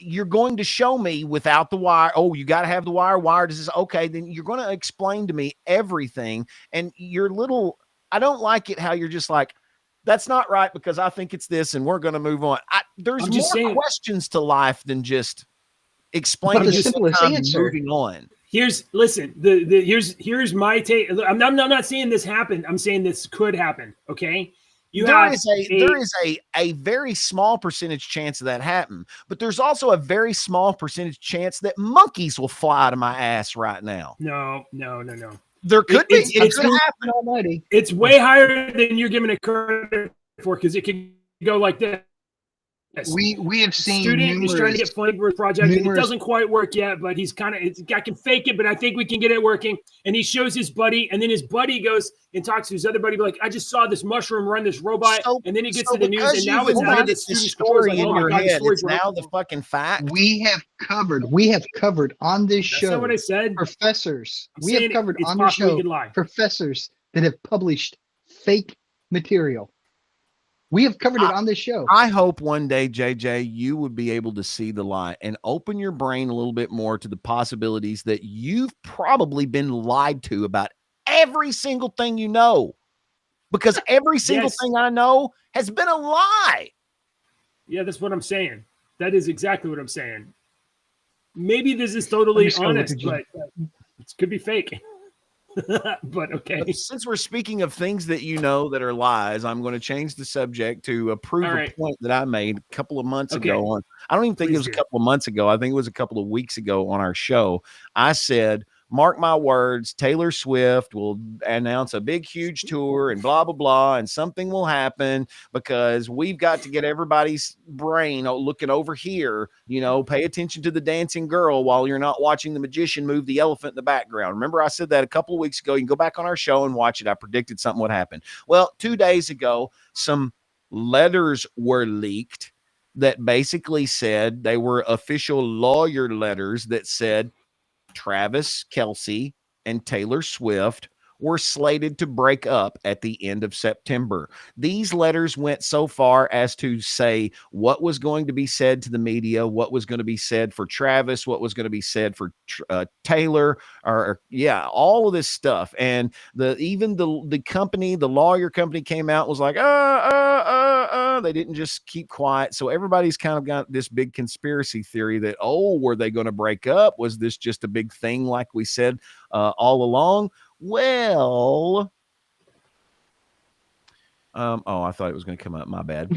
You're going to show me without the wire. Oh, you got to have the wire. Wire does this. Okay, then you're going to explain to me everything. And I don't like it how you're just like, that's not right because I think it's this, and we're going to move on. There's I'm more just saying. questions to life than just explaining But the it simplest sometimes and answer. moving on. Here's my take. I'm not saying this happened. I'm saying this could happen. Okay. There is a very small percentage chance of that happen, but there's also a very small percentage chance that monkeys will fly out of my ass right now. No. There could be. It's It could happen. Almighty. It's way higher than you're giving it credit for because it could go like this. We have seen Student is trying to get funding for a project and it numerous- doesn't quite work yet, but he's kind of, I can fake it, but I think we can get it working. And he shows his buddy, and then his buddy goes and talks to his other buddy, like, I just saw this mushroom run this robot, and then he gets to the news, and now it's out of the student's story like, in oh my your God, the head. story's It's now broken. the fucking fact. we have covered on this That's show not what I said. professors. I'm We have saying covered it's on the possible we show could lie. professors that have published fake material. We have covered it on this show. I hope one day, JJ, you would be able to see the light and open your brain a little bit more to the possibilities that you've probably been lied to about every single thing you know. Because every single Yes. thing I know has been a lie. Yeah, that's what I'm saying. That is exactly what I'm saying. Maybe this is totally I'm just gonna look honest, at you. but it could be fake. But okay. But since we're speaking of things that you know that are lies, I'm going to change the subject to prove All a right. point that I made a couple of months Okay. ago. I don't even think Please it was a do. couple of months ago. I think it was a couple of weeks ago on our show. I said, mark my words, Taylor Swift will announce a big, huge tour and blah, blah, blah, and something will happen because we've got to get everybody's brain looking over here. You know, pay attention to the dancing girl while you're not watching the magician move the elephant in the background. Remember, I said that a couple of weeks ago. You can go back on our show and watch it. I predicted something would happen. Well, 2 days ago, some letters were leaked that basically said they were official lawyer letters that said Travis Kelce and Taylor Swift were slated to break up at the end of September. These letters went so far as to say what was going to be said to the media, what was going to be said for Travis, what was going to be said for Taylor, or yeah, all of this stuff. And even the company, the lawyer company came out and was like, they didn't just keep quiet. So everybody's kind of got this big conspiracy theory that, oh, were they going to break up? Was this just a big thing like we said all along? Well, I thought it was going to come up. My bad.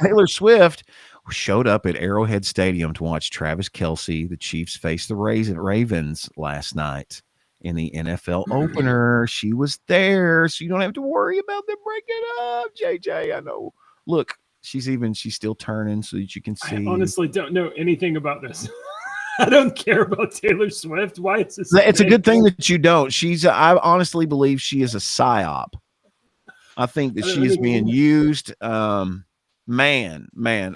Taylor Swift showed up at Arrowhead Stadium to watch Travis Kelce, the Chiefs, face the Ravens last night in the NFL opener. She was there, so you don't have to worry about them breaking up. JJ, I know. Look, she's still turning so that you can see. I honestly don't know anything about this. I don't care about Taylor Swift. Why is this? It's a good thing that you don't. I honestly believe she is a psyop. I think that she is being used. Man,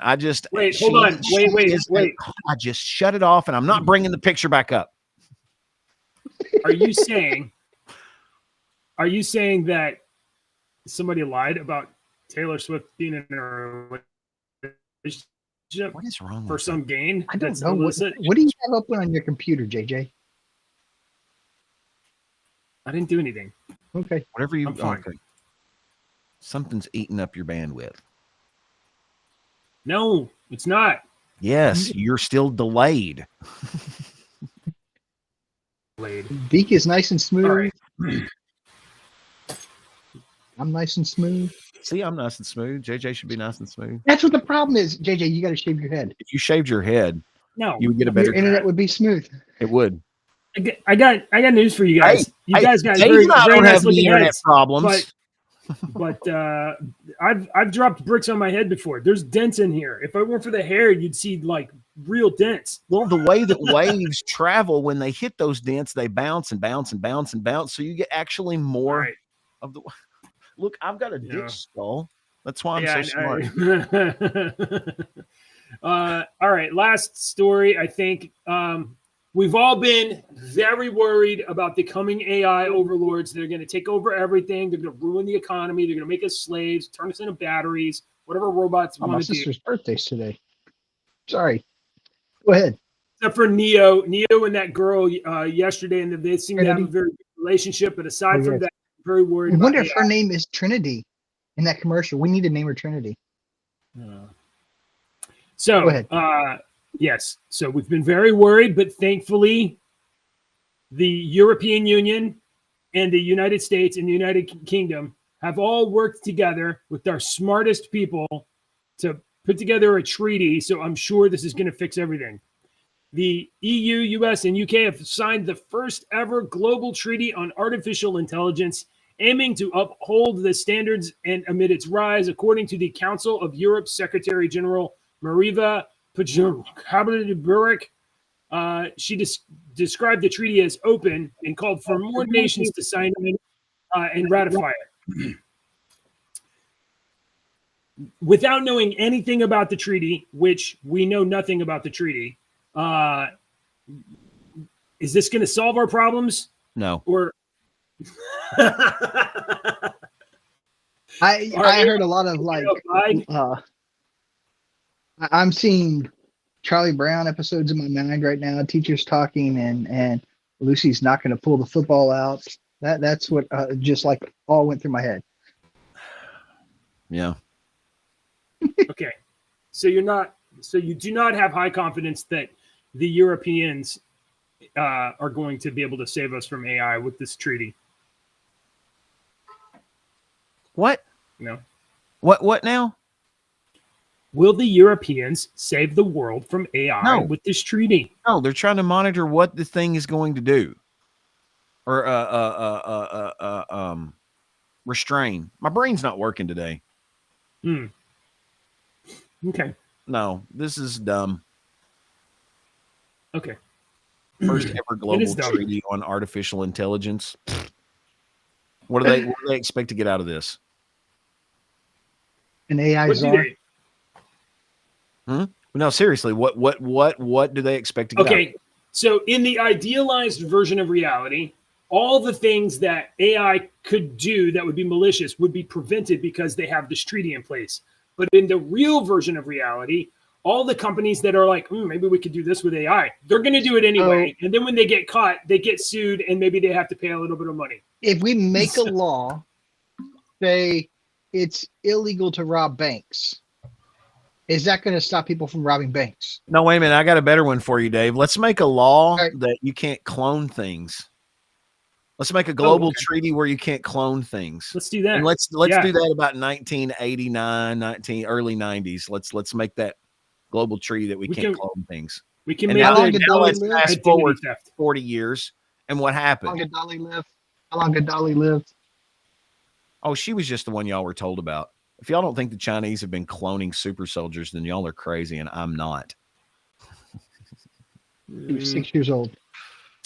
I just wait. Hold on. Wait. I just shut it off, and I'm not bringing the picture back up. Are you saying that somebody lied about Taylor Swift being in a relationship What is wrong for with some gain? I don't that's know. illicit? What do you have open on your computer, JJ? I didn't do anything. Okay. whatever you? I'm fine. Okay. Something's eating up your bandwidth. No, it's not. Yes, you're still delayed. Laid. Deke is nice and smooth. All right. I'm nice and smooth. See, I'm nice and smooth. JJ should be nice and smooth. That's what the problem is, JJ. You got to shave your head. If you shaved your head, No, you would get a better. Your internet would be smooth. It would. I got news for you guys. You guys got Dave very, and I very don't nice have the looking internet heads, problems. but I've dropped bricks on my head before. There's dents in here. If it weren't for the hair, you'd see like real dents. Well, the way that waves travel, when they hit those dents, they bounce and bounce and bounce and bounce. So you get actually more Right. of the. Look, I've got a Yeah. dick skull. That's why I'm Yeah, so smart. All right, last story. I think we've all been very worried about the coming AI overlords. They're going to take over everything. They're going to ruin the economy. They're going to make us slaves, turn us into batteries, whatever robots Oh, my want to do. sister's birthday's today. Sorry. Go ahead. Except for Neo and that girl yesterday, and they seem to have a very good relationship. But aside Oh, from yes. that, I'm very worried. I wonder about if her name is Trinity in that commercial. We need to name her Trinity. So, Go ahead. Yes. So we've been very worried, but thankfully, the European Union and the United States and the United Kingdom have all worked together with our smartest people to put together a treaty. So I'm sure this is going to fix everything. The EU, US, and UK have signed the first ever global treaty on artificial intelligence, aiming to uphold the standards and amid its rise, according to the Council of Europe's Secretary General Mariva Pajovic. She described the treaty as open and called for more nations to sign it and ratify it. Without knowing anything about the treaty, which we know nothing about the treaty, is this going to solve our problems? No. Or I heard a lot of like I'm seeing Charlie Brown episodes in my mind right now. Teachers talking and Lucy's not going to pull the football out. That's what just like all went through my head. Yeah. Okay, so you do not have high confidence that the Europeans are going to be able to save us from AI with this treaty. What? No. What now? Will the Europeans save the world from AI No. with this treaty? No, they're trying to monitor what the thing is going to do, or restrain. My brain's not working today. Okay. No, this is dumb. Okay. First ever global is dumb. treaty on artificial intelligence. What do they expect to get out of this? An AI What do czar. they? No, seriously, what do they expect to get out of Okay. it? So in the idealized version of reality, all the things that AI could do that would be malicious would be prevented because they have this treaty in place. But in the real version of reality, all the companies that are like, maybe we could do this with AI, they're going to do it anyway. And then when they get caught, they get sued and maybe they have to pay a little bit of money. If we make a law, say it's illegal to rob banks, is that going to stop people from robbing banks? No, wait a minute. I got a better one for you, Dave. Let's make a law right. that you can't clone things. Let's make a global okay. treaty where you can't clone things. Let's do that. And let's Yeah. do that about 1989, early 90s. Let's make that global treaty that we can't can- clone things. We can And make how long the did now Dolly let's live? fast identity forward theft. 40 years. And what How long happened? did Dolly live? How long did Dolly live? Oh, she was just the one y'all were told about. If y'all don't think the Chinese have been cloning super soldiers, then y'all are crazy, and I'm not. She was 6 years old.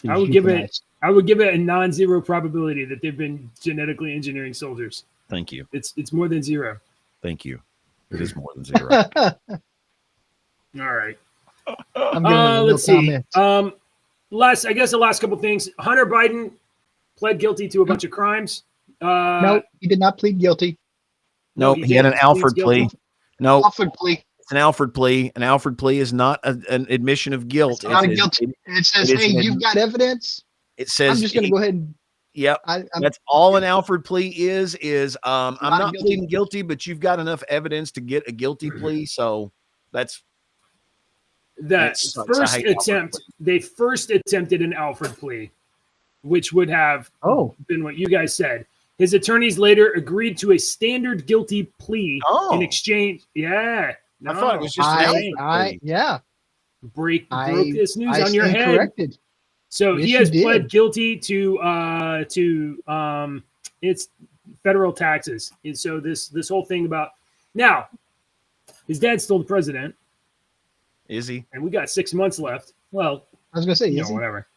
She I was would give euthanized. I would give it a non-zero probability that they've been genetically engineering soldiers. Thank you. It's more than zero. Thank you. It is more than zero. All right. I'm giving it a no Let's see. comment. The last couple things. Hunter Biden pled guilty to a bunch of crimes. No, he did not plead guilty. No, he he had an didn't. Alfred He's plea. guilty. No, Alfred plea. it's an Alfred plea. An Alfred plea is not an admission of guilt. It's not a It's- guilty. It says, it is hey, an- you've got evidence. It says I'm just going to go ahead and Yep. I'm That's all an Alfred plea is I'm not guilty. pleading guilty, but you've got enough evidence to get a guilty plea. So that's The sucks. I first hate Alfred attempt, plea. they first attempted an Alfred plea, which would have been what you guys said. His attorneys later agreed to a standard guilty plea in exchange. Yeah. I thought it was just an Alfred plea. yeah. broke I this news I on your stand head. corrected. So Yes, he you has did. pled guilty to it's federal taxes. And so this whole thing about now his dad's still the president, Is he? and we got 6 months left. Well, I was going to say, you is know, he? whatever.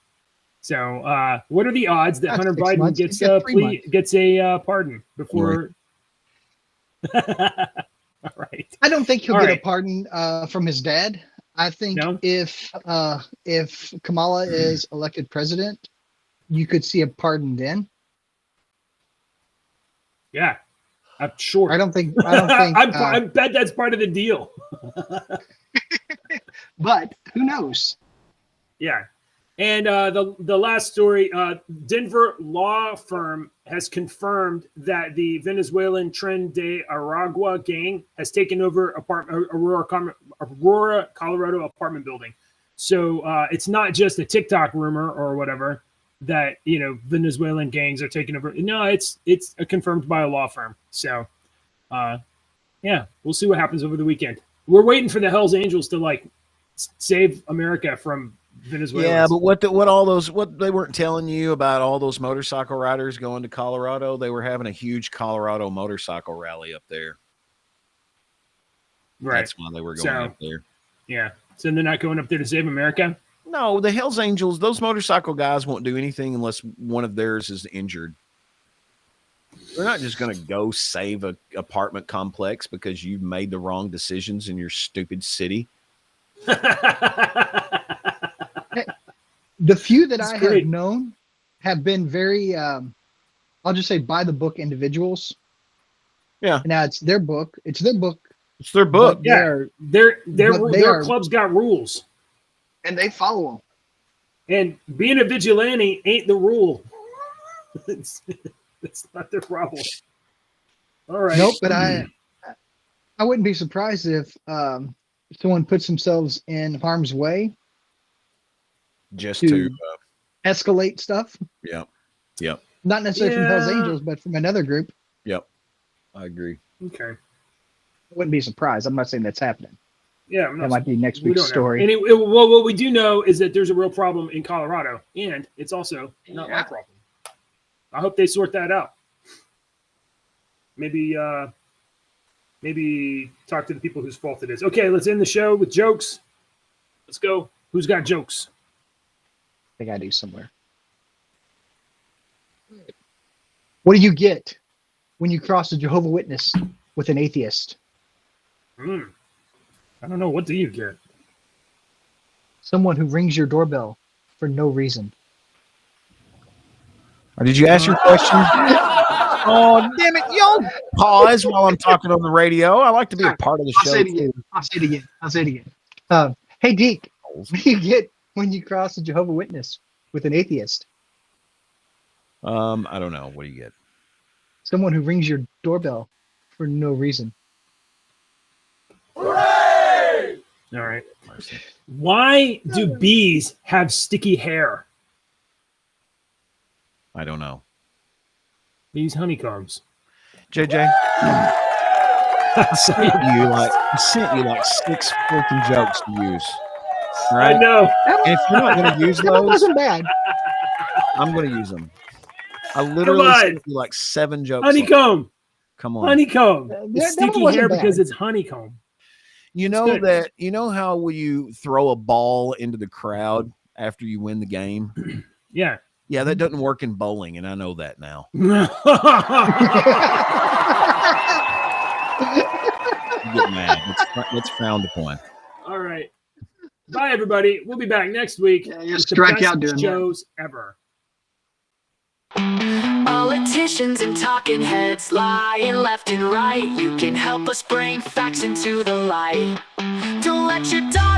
So what are the odds that Not Hunter 6 Biden months, gets he's got a 3 plea, months. gets a pardon before? All right. I don't think he'll All get right. a pardon from his dad. I think No? if Kamala is elected president, you could see a pardon then. Yeah. I'm sure. I don't think. I bet that's part of the deal. But who knows? Yeah. And the last story, Denver law firm has confirmed that the Venezuelan Tren de Aragua gang has taken over Aurora, Colorado apartment building. So it's not just a TikTok rumor or whatever that, you know, Venezuelan gangs are taking over. No, it's confirmed by a law firm. So, yeah, we'll see what happens over the weekend. We're waiting for the Hells Angels to like save America from Venezuela. Yeah, but what they weren't telling you about all those motorcycle riders going to Colorado? They were having a huge Colorado motorcycle rally up there. right. That's why they were going up there. Yeah. So they're not going up there to save America? No, the Hells Angels, those motorcycle guys won't do anything unless one of theirs is injured. They're not just going to go save a apartment complex because you've made the wrong decisions in your stupid city. The few that That's I great. have known have been very, I'll just say, by the book individuals. Yeah. Now it's their book. It's their book. It's their book. but Yeah. they're- Their But they their are- club's got rules. and they follow them. And being a vigilante ain't the rule. It's not their problem. All right. Nope, but I wouldn't be surprised if someone puts themselves in harm's way Just to to, escalate stuff. yep. Not necessarily from Hell's Yeah. Angels, but from another group. I agree. Okay. I wouldn't be surprised. I'm not saying that's happening. Yeah, I'm That not, might be next we week's don't know. story. And well, what we do know is that there's a real problem in Colorado, and it's also not my problem. I hope they sort that out. Maybe talk to the people whose fault it is. Okay, let's end the show with jokes. Let's go. Who's got jokes? They got to do somewhere. What do you get when you cross a Jehovah Witness with an atheist? I don't know. What do you get? Someone who rings your doorbell for no reason. Did you ask your question? Oh, damn it. Y'all pause while I'm talking on the radio. I like to be a part of the I'll show. say it again. I'll say it again. Hey, Deke, what do you get when you cross a Jehovah Witness with an atheist? I don't know. What do you get? Someone who rings your doorbell for no reason. All right. Why do bees have sticky hair? I don't know. These honeycombs. JJ, I sent you like 6 freaking jokes to use. All I right. know. And if you're not going to use That those, wasn't bad. I'm going to use them. I literally on. sent you like 7 jokes. Honeycomb. Come on. Honeycomb. That It's one sticky wasn't hair bad. because it's honeycomb. You It's know good. that you know how when you throw a ball into the crowd after you win the game? Yeah. Yeah, that doesn't work in bowling, and I know that now. You get mad. That's frowned upon. All right. Bye, everybody. We'll be back next week. Yeah, you with the strike best out doing that. shows ever. Politicians and talking heads lying left and right. You can help us bring facts into the light. Don't let your dog